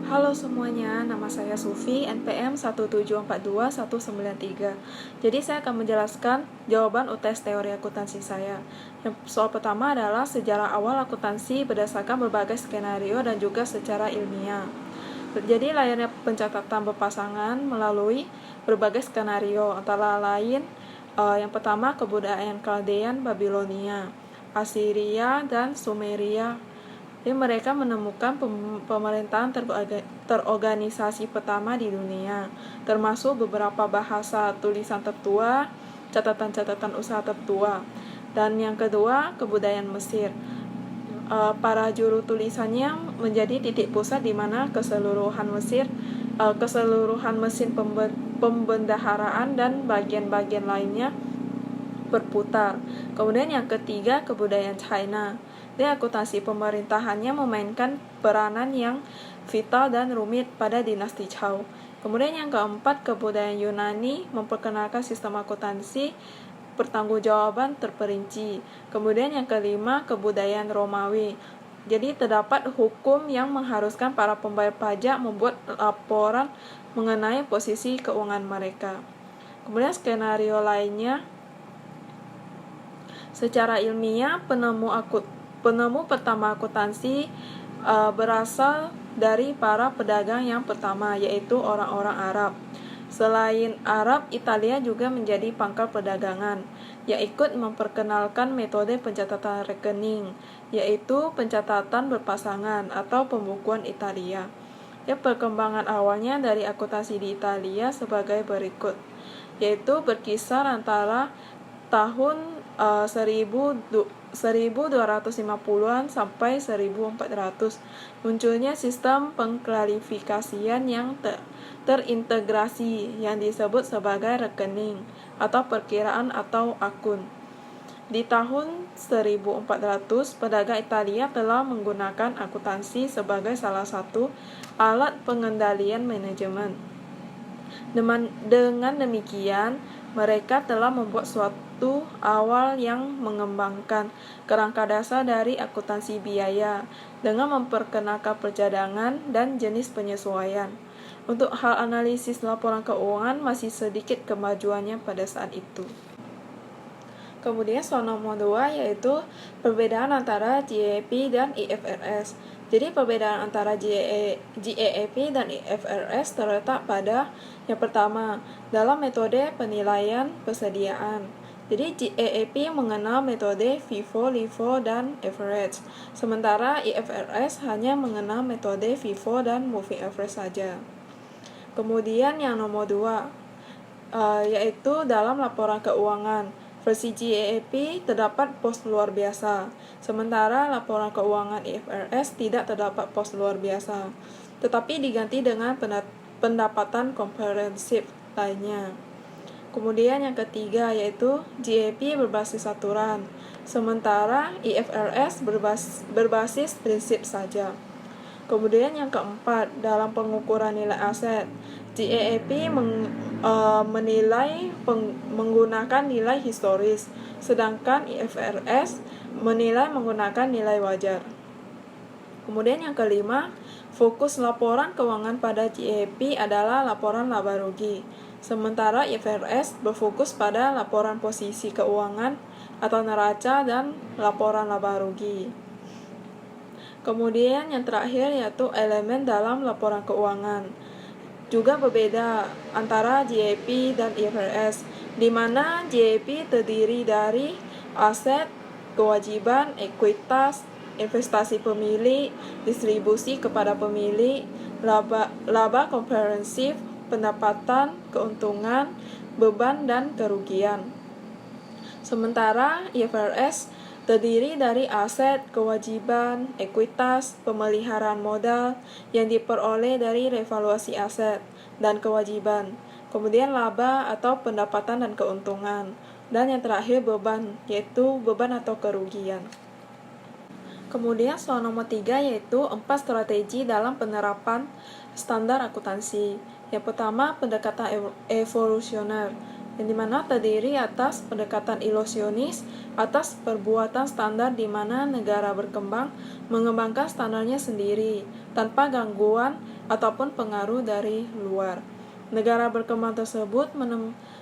Halo semuanya, nama saya Sufi, NPM 1742193. Jadi saya akan menjelaskan jawaban UTS teori akuntansi saya. Yang soal pertama adalah sejarah awal akuntansi berdasarkan berbagai skenario dan juga secara ilmiah. Jadi layarnya pencatatan berpasangan melalui berbagai skenario, antara lain yang pertama kebudayaan Kaldean Babilonia, Assyria, dan Sumeria. Jadi mereka menemukan pemerintahan terorganisasi pertama di dunia, termasuk beberapa bahasa tulisan tertua, catatan-catatan usaha tertua. Dan yang kedua, kebudayaan Mesir. Para juru tulisannya menjadi titik pusat di mana keseluruhan mesin pembendaharaan dan bagian-bagian lainnya berputar. Kemudian yang ketiga, kebudayaan China. Akuntansi pemerintahannya memainkan peranan yang vital dan rumit pada dinasti Zhou. Kemudian yang keempat, kebudayaan Yunani memperkenalkan sistem akuntansi pertanggungjawaban terperinci. Kemudian yang kelima, kebudayaan Romawi. Jadi terdapat hukum yang mengharuskan para pembayar pajak membuat laporan mengenai posisi keuangan mereka. Kemudian skenario lainnya, secara ilmiah, penemu pertama akuntansi berasal dari para pedagang yang pertama, yaitu orang-orang Arab. Selain Arab, Italia juga menjadi pangkal perdagangan, yang ikut memperkenalkan metode pencatatan rekening, yaitu pencatatan berpasangan atau pembukuan Italia. Perkembangan awalnya dari akuntansi di Italia sebagai berikut, yaitu berkisar antara tahun 1250-an sampai 1400 munculnya sistem pengklarifikasian yang terintegrasi yang disebut sebagai rekening atau perkiraan atau akun. Di tahun 1400, pedagang Italia telah menggunakan akuntansi sebagai salah satu alat pengendalian manajemen. Dengan demikian, mereka telah membuat suatu awal yang mengembangkan kerangka dasar dari akuntansi biaya dengan memperkenalkan percadangan dan jenis penyesuaian. Untuk hal analisis laporan keuangan masih sedikit kemajuannya pada saat itu. Kemudian soal nomor 2 yaitu perbedaan antara GAAP dan IFRS. Jadi perbedaan antara GAAP dan IFRS terletak pada yang pertama, dalam metode penilaian persediaan. Jadi GAAP mengenal metode FIFO, LIFO, dan average. Sementara IFRS hanya mengenal metode FIFO dan moving average saja. Kemudian yang nomor 2, yaitu dalam laporan keuangan. Versi GAAP terdapat pos luar biasa, sementara laporan keuangan IFRS tidak terdapat pos luar biasa, tetapi diganti dengan pendapatan komprehensif lainnya. Kemudian yang ketiga yaitu GAAP berbasis aturan, sementara IFRS berbasis prinsip saja. Kemudian yang keempat, dalam pengukuran nilai aset, GAAP menilai menggunakan nilai historis, sedangkan IFRS menilai menggunakan nilai wajar. Kemudian yang kelima, fokus laporan keuangan pada GAAP adalah laporan laba rugi, sementara IFRS berfokus pada laporan posisi keuangan atau neraca dan laporan laba rugi. Kemudian yang terakhir yaitu elemen dalam laporan keuangan. Juga berbeda antara GAAP dan IFRS, di mana GAAP terdiri dari aset, kewajiban, ekuitas, investasi pemilik, distribusi kepada pemilik, laba komprehensif, pendapatan, keuntungan, beban, dan kerugian. Sementara IFRS terdiri dari aset, kewajiban, ekuitas, pemeliharaan modal yang diperoleh dari revaluasi aset dan kewajiban, kemudian laba atau pendapatan dan keuntungan, dan yang terakhir beban, yaitu beban atau kerugian. Kemudian soal nomor 3 yaitu 4 strategi dalam penerapan standar akuntansi. Yang pertama, pendekatan evolusioner, yang dimana terdiri atas pendekatan ilusionis atas perbuatan standar di mana negara berkembang mengembangkan standarnya sendiri tanpa gangguan ataupun pengaruh dari luar. Negara berkembang tersebut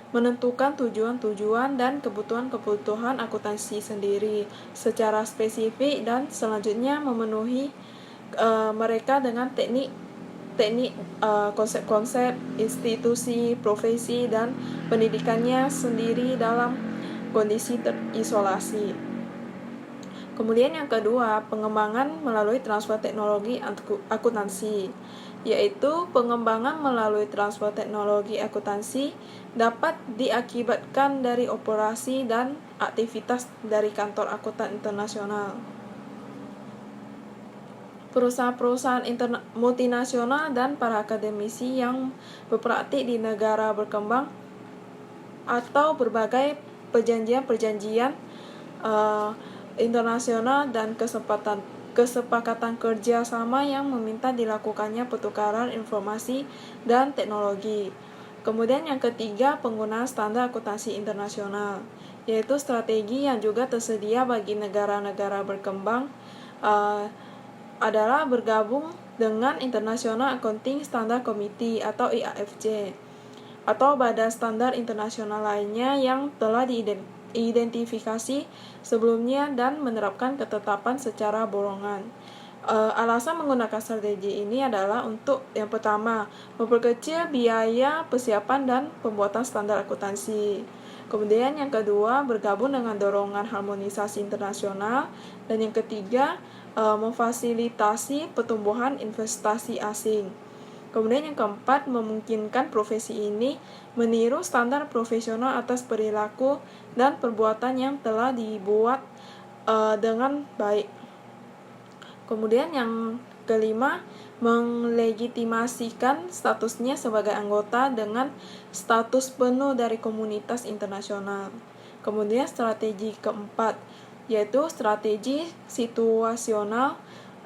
menentukan tujuan-tujuan dan kebutuhan-kebutuhan akuntansi sendiri secara spesifik dan selanjutnya memenuhi mereka dengan teknik konsep-konsep institusi, profesi, dan pendidikannya sendiri dalam kondisi terisolasi. Kemudian yang kedua, pengembangan melalui transfer teknologi akuntansi, yaitu pengembangan melalui transfer teknologi akuntansi dapat diakibatkan dari operasi dan aktivitas dari kantor akuntan internasional. Perusahaan-perusahaan multinasional dan para akademisi yang berpraktik di negara berkembang atau berbagai perjanjian-perjanjian internasional dan kesepakatan kerja sama yang meminta dilakukannya pertukaran informasi dan teknologi. Kemudian yang ketiga, penggunaan standar akuntansi internasional, yaitu strategi yang juga tersedia bagi negara-negara berkembang adalah bergabung dengan International Accounting Standard Committee atau IAFC atau badan standar internasional lainnya yang telah diidentifikasi sebelumnya dan menerapkan ketetapan secara borongan. Alasan menggunakan strategi ini adalah untuk yang pertama, memperkecil biaya persiapan dan pembuatan standar akuntansi. Kemudian yang kedua, bergabung dengan dorongan harmonisasi internasional. Dan yang ketiga, memfasilitasi pertumbuhan investasi asing. Kemudian yang keempat, memungkinkan profesi ini meniru standar profesional atas perilaku dan perbuatan yang telah dibuat dengan baik. Kemudian yang kelima, melegitimasikan statusnya sebagai anggota dengan status penuh dari komunitas internasional. Kemudian strategi keempat, yaitu strategi situasional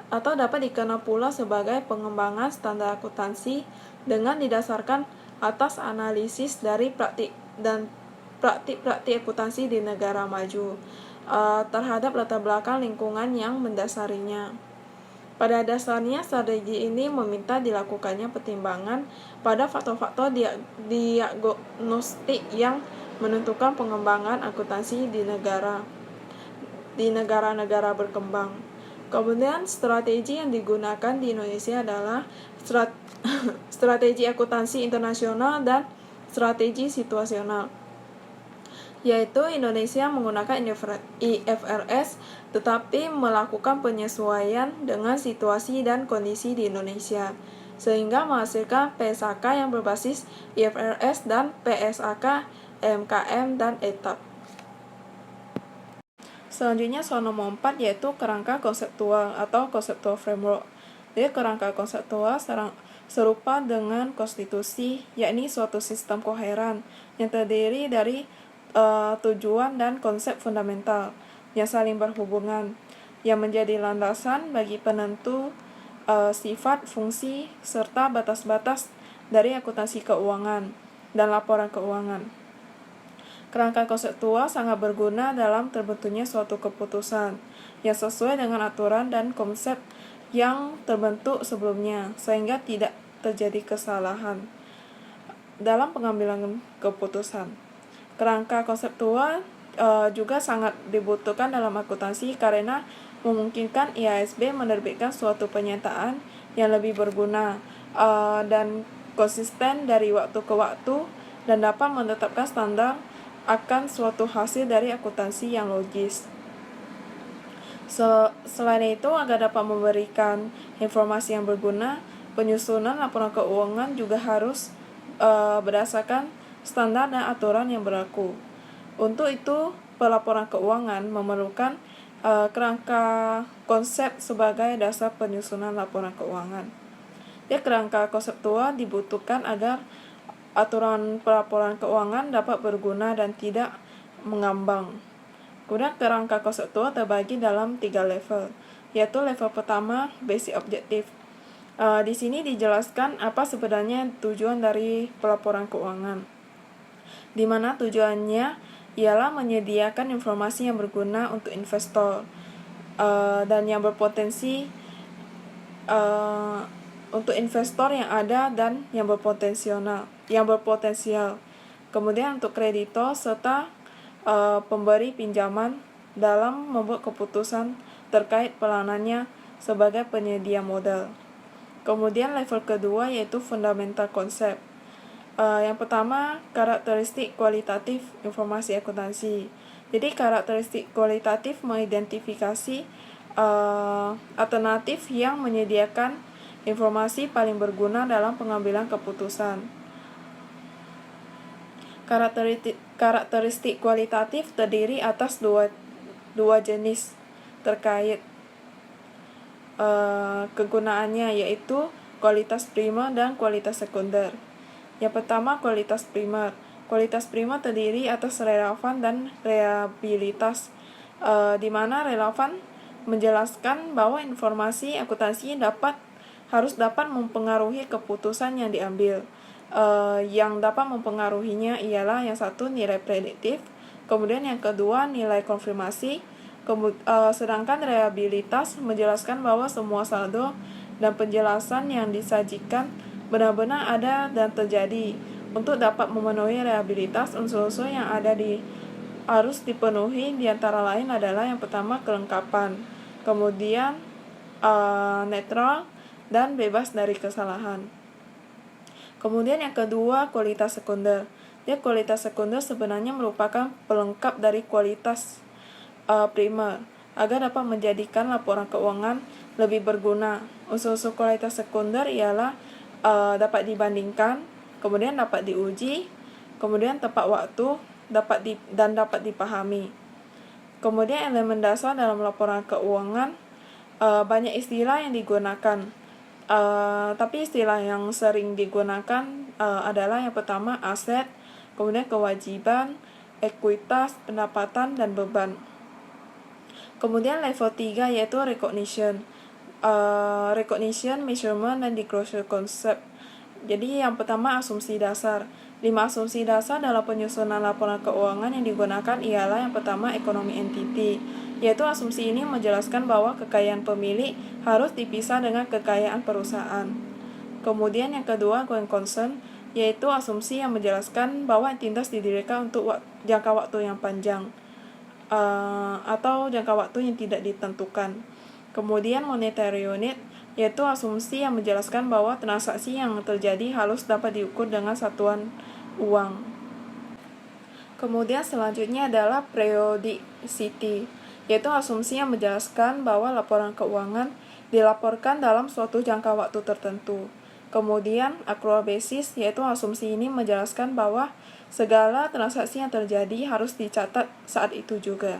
atau dapat dikenal pula sebagai pengembangan standar akuntansi dengan didasarkan atas analisis dari praktik akuntansi di negara maju terhadap latar belakang lingkungan yang mendasarinya. Pada dasarnya, strategi ini meminta dilakukannya pertimbangan pada faktor-faktor diagnostik yang menentukan pengembangan akuntansi di negara-negara berkembang. Kemudian strategi yang digunakan di Indonesia adalah strategi akuntansi internasional dan strategi situasional, yaitu Indonesia menggunakan IFRS tetapi melakukan penyesuaian dengan situasi dan kondisi di Indonesia sehingga menghasilkan PSAK yang berbasis IFRS dan PSAK MKM dan ETAP. Selanjutnya soal nomor 4 yaitu kerangka konseptual atau conceptual framework. Jadi kerangka konseptual serupa dengan konstitusi, yakni suatu sistem koheren yang terdiri dari tujuan dan konsep fundamental yang saling berhubungan, yang menjadi landasan bagi penentu sifat, fungsi, serta batas-batas dari akuntansi keuangan dan laporan keuangan. Kerangka konseptual sangat berguna dalam terbentuknya suatu keputusan yang sesuai dengan aturan dan konsep yang terbentuk sebelumnya, sehingga tidak terjadi kesalahan dalam pengambilan keputusan. Kerangka konseptual juga sangat dibutuhkan dalam akuntansi karena memungkinkan IASB menerbitkan suatu pernyataan yang lebih berguna dan konsisten dari waktu ke waktu dan dapat menetapkan standar akan suatu hasil dari akuntansi yang logis. Selain itu, agar dapat memberikan informasi yang berguna, penyusunan laporan keuangan juga harus berdasarkan standar dan aturan yang berlaku. Untuk itu, pelaporan keuangan memerlukan kerangka konsep sebagai dasar penyusunan laporan keuangan. Kerangka konseptual dibutuhkan agar aturan pelaporan keuangan dapat berguna dan tidak mengambang. Kemudian kerangka konseptual terbagi dalam 3 level, yaitu level pertama, basic objektif. Di sini dijelaskan apa sebenarnya tujuan dari pelaporan keuangan, di mana tujuannya ialah menyediakan informasi yang berguna untuk investor dan yang berpotensi untuk investor yang ada dan yang berpotensial. Kemudian untuk kreditor serta pemberi pinjaman dalam membuat keputusan terkait peranannya sebagai penyedia modal. Kemudian level kedua yaitu fundamental konsep. Yang pertama, karakteristik kualitatif informasi akuntansi. Jadi karakteristik kualitatif mengidentifikasi alternatif yang menyediakan informasi paling berguna dalam pengambilan keputusan. Karakteristik kualitatif terdiri atas dua jenis terkait kegunaannya, yaitu kualitas primer dan kualitas sekunder. Yang pertama, kualitas primer. Kualitas primer terdiri atas relevan dan reliabilitas, di mana relevan menjelaskan bahwa informasi akuntansi harus dapat mempengaruhi keputusan yang diambil. Yang dapat mempengaruhinya ialah yang satu, nilai prediktif, kemudian yang kedua, nilai konfirmasi, sedangkan reliabilitas menjelaskan bahwa semua saldo dan penjelasan yang disajikan benar-benar ada dan terjadi. Untuk dapat memenuhi reliabilitas, unsur-unsur yang harus dipenuhi, diantara lain adalah yang pertama, kelengkapan, kemudian netral dan bebas dari kesalahan. Kemudian yang kedua, kualitas sekunder. Kualitas sekunder sebenarnya merupakan pelengkap dari kualitas primer agar dapat menjadikan laporan keuangan lebih berguna. Unsur-unsur kualitas sekunder ialah dapat dibandingkan, kemudian dapat diuji, kemudian tepat waktu, dan dapat dipahami. Kemudian elemen dasar dalam laporan keuangan, banyak istilah yang digunakan. Tapi istilah yang sering digunakan adalah yang pertama, aset, kemudian kewajiban, ekuitas, pendapatan, dan beban. Kemudian level 3 yaitu recognition. Recognition, measurement, dan disclosure concept. Jadi yang pertama, asumsi dasar. 5 asumsi dasar dalam penyusunan laporan keuangan yang digunakan ialah yang pertama, ekonomi entity, yaitu asumsi ini menjelaskan bahwa kekayaan pemilik harus dipisah dengan kekayaan perusahaan. Kemudian yang kedua, going concern, yaitu asumsi yang menjelaskan bahwa entitas didirikan untuk jangka waktu yang panjang atau jangka waktu yang tidak ditentukan. Kemudian monetary unit, yaitu asumsi yang menjelaskan bahwa transaksi yang terjadi harus dapat diukur dengan satuan uang. Kemudian selanjutnya adalah periodicity, yaitu asumsi yang menjelaskan bahwa laporan keuangan dilaporkan dalam suatu jangka waktu tertentu. Kemudian accrual basis, yaitu asumsi ini menjelaskan bahwa segala transaksi yang terjadi harus dicatat saat itu juga.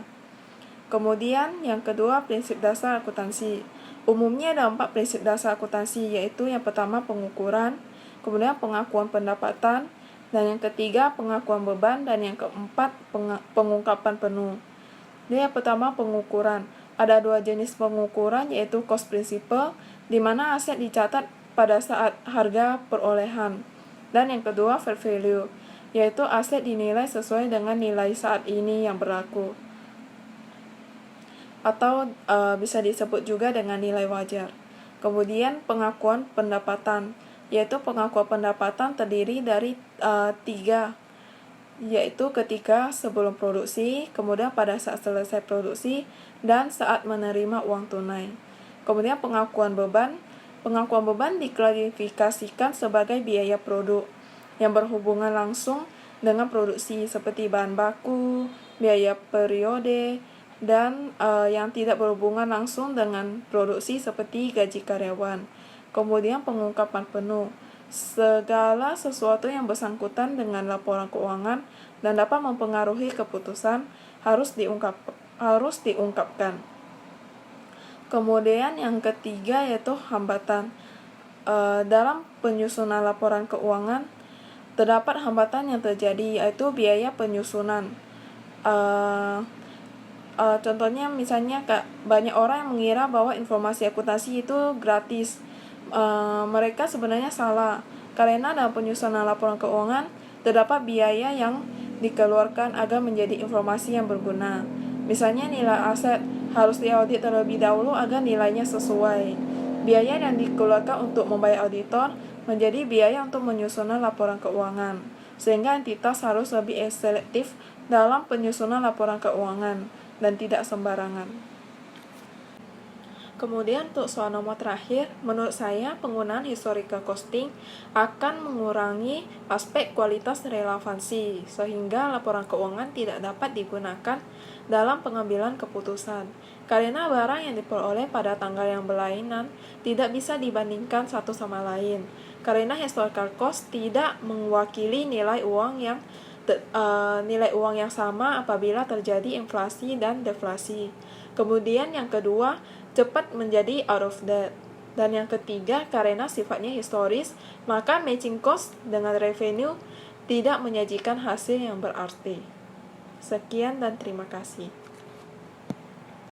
Kemudian yang kedua, prinsip dasar akuntansi. Umumnya ada 4 prinsip dasar akuntansi, yaitu yang pertama, pengukuran, kemudian pengakuan pendapatan, dan yang ketiga, pengakuan beban, dan yang keempat, pengungkapan penuh. Jadi yang pertama, pengukuran. Ada 2 jenis pengukuran, yaitu cost principle, di mana aset dicatat pada saat harga perolehan. Dan yang kedua, fair value, yaitu aset dinilai sesuai dengan nilai saat ini yang berlaku, atau bisa disebut juga dengan nilai wajar. Kemudian pengakuan pendapatan, yaitu pengakuan pendapatan terdiri dari 3, yaitu ketika sebelum produksi, kemudian pada saat selesai produksi, dan saat menerima uang tunai. Kemudian pengakuan beban diklasifikasikan sebagai biaya produk yang berhubungan langsung dengan produksi seperti bahan baku, biaya periode, dan yang tidak berhubungan langsung dengan produksi seperti gaji karyawan. Kemudian pengungkapan penuh, segala sesuatu yang bersangkutan dengan laporan keuangan dan dapat mempengaruhi keputusan harus diungkapkan. Kemudian yang ketiga yaitu hambatan. Dalam penyusunan laporan keuangan terdapat hambatan yang terjadi, yaitu biaya penyusunan. Contohnya misalnya banyak orang yang mengira bahwa informasi akuntansi itu gratis. Mereka sebenarnya salah, karena dalam penyusunan laporan keuangan terdapat biaya yang dikeluarkan agar menjadi informasi yang berguna. Misalnya nilai aset harus diaudit terlebih dahulu agar nilainya sesuai. Biaya yang dikeluarkan untuk membayar auditor menjadi biaya untuk menyusun laporan keuangan, sehingga entitas harus lebih selektif dalam penyusunan laporan keuangan dan tidak sembarangan. Kemudian untuk soal nomor terakhir, menurut saya penggunaan historical costing akan mengurangi aspek kualitas relevansi, sehingga laporan keuangan tidak dapat digunakan dalam pengambilan keputusan. Karena barang yang diperoleh pada tanggal yang berlainan tidak bisa dibandingkan satu sama lain. Karena historical cost tidak mewakili nilai uang yang sama apabila terjadi inflasi dan deflasi. Kemudian yang kedua, cepat menjadi out of date. Dan yang ketiga, karena sifatnya historis, maka matching cost dengan revenue tidak menyajikan hasil yang berarti. Sekian dan terima kasih.